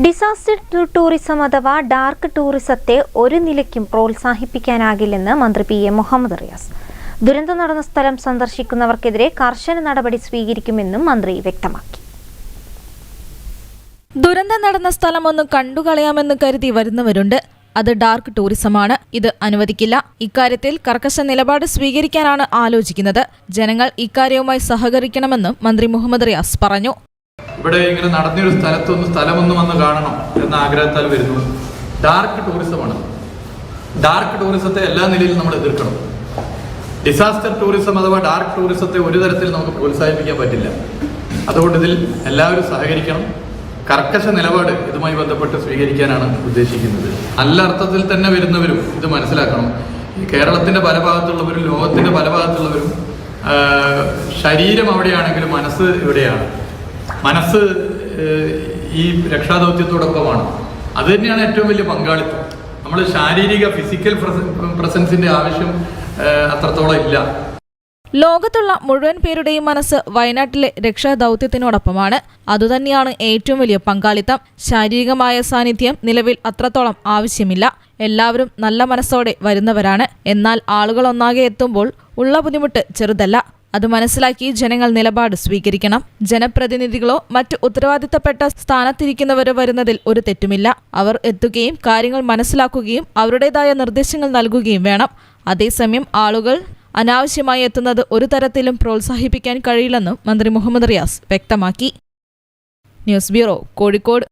Disaster tourism അഥവാ dark ടൂറിസത്തെ ഒരു നിലയ്ക്കും പ്രോത്സാഹിപ്പിക്കാനാകില്ലെന്ന് മന്ത്രി PM മുഹമ്മദ് റിയാസ്. ദുരന്തം നടന്ന സ്ഥലം സന്ദർശിക്കുന്നവർക്കെതിരെ കർശന നടപടി സ്വീകരിക്കുമെന്നും മന്ത്രി വ്യക്തമാക്കി. ദുരന്തം നടന്ന സ്ഥലം ഒന്ന് കണ്ടുകളയാമെന്ന് കരുതി വരുന്നവരുണ്ട്. അത് ഡാർക്ക് ടൂറിസമാണ്. ഇത് അനുവദിക്കില്ല. ഇക്കാര്യത്തിൽ കർക്കശ നിലപാട് സ്വീകരിക്കാനാണ് ആലോചിക്കുന്നത്. ജനങ്ങൾ ഇക്കാര്യവുമായി സഹകരിക്കണമെന്നും മന്ത്രി മുഹമ്മദ് റിയാസ് പറഞ്ഞു. ഇവിടെ ഇങ്ങനെ നടന്നൊരു സ്ഥലമൊന്ന് വന്ന് കാണണം എന്ന ആഗ്രഹത്താൽ വരുന്നു. ഡാർക്ക് ടൂറിസമാണ്. ഡാർക്ക് ടൂറിസത്തെ എല്ലാ നിലയിലും നമ്മൾ എതിർക്കണം. ഡിസാസ്റ്റർ ടൂറിസം അഥവാ ഡാർക്ക് ടൂറിസത്തെ ഒരു തരത്തിൽ നമുക്ക് പ്രോത്സാഹിപ്പിക്കാൻ പറ്റില്ല. അതുകൊണ്ട് ഇതിൽ എല്ലാവരും സഹകരിക്കണം. കർക്കശ നിലപാട് ഇതുമായി ബന്ധപ്പെട്ട് സ്വീകരിക്കാനാണ് ഉദ്ദേശിക്കുന്നത്. നല്ല അർത്ഥത്തിൽ തന്നെ വരുന്നവരും ഇത് മനസ്സിലാക്കണം. ഈ കേരളത്തിന്റെ പല ഭാഗത്തുള്ളവരും ലോകത്തിന്റെ പല ഭാഗത്തുള്ളവരും ശരീരം അവിടെയാണെങ്കിലും മനസ്സ് ഇവിടെയാണ്. മനസ്സ് ഈ രക്ഷാദൗത്യത്തോടൊപ്പമാണ്. അത് തന്നെയാണ് ഏറ്റവും വലിയ പങ്കാളിത്തം. നമ്മൾ ഫിസിക്കൽ പ്രസൻസിന്റെ ആവശ്യം അത്രത്തോളം ഇല്ല. ലോകത്തുള്ള മുഴുവൻ പേരുടെയും മനസ്സ് വയനാട്ടിലെ രക്ഷാദൗത്യത്തിനോടൊപ്പമാണ്. അതുതന്നെയാണ് ഏറ്റവും വലിയ പങ്കാളിത്തം. ശാരീരികമായ സാന്നിധ്യം നിലവിൽ അത്രത്തോളം ആവശ്യമില്ല. എല്ലാവരും നല്ല മനസ്സോടെ വരുന്നവരാണ്. എന്നാൽ ആളുകൾ ഒന്നാകെ എത്തുമ്പോൾ ഉള്ള ബുദ്ധിമുട്ട് ചെറുതല്ല. അത് മനസ്സിലാക്കി ജനങ്ങൾ നിലപാട് സ്വീകരിക്കണം. ജനപ്രതിനിധികളോ മറ്റു ഉത്തരവാദിത്തപ്പെട്ട സ്ഥാനത്തിരിക്കുന്നവരോ വരുന്നതിൽ ഒരു തെറ്റുമില്ല. അവർ എത്തുകയും കാര്യങ്ങൾ മനസ്സിലാക്കുകയും അവരുടേതായ നിർദ്ദേശങ്ങൾ നൽകുകയും വേണം. അതേസമയം ആളുകൾ അനാവശ്യമായി എത്തുന്നത് ഒരു തരത്തിലും പ്രോത്സാഹിപ്പിക്കാൻ കഴിയില്ലെന്നും മന്ത്രി മുഹമ്മദ് റിയാസ് വ്യക്തമാക്കി. News bureau, Kozhikode.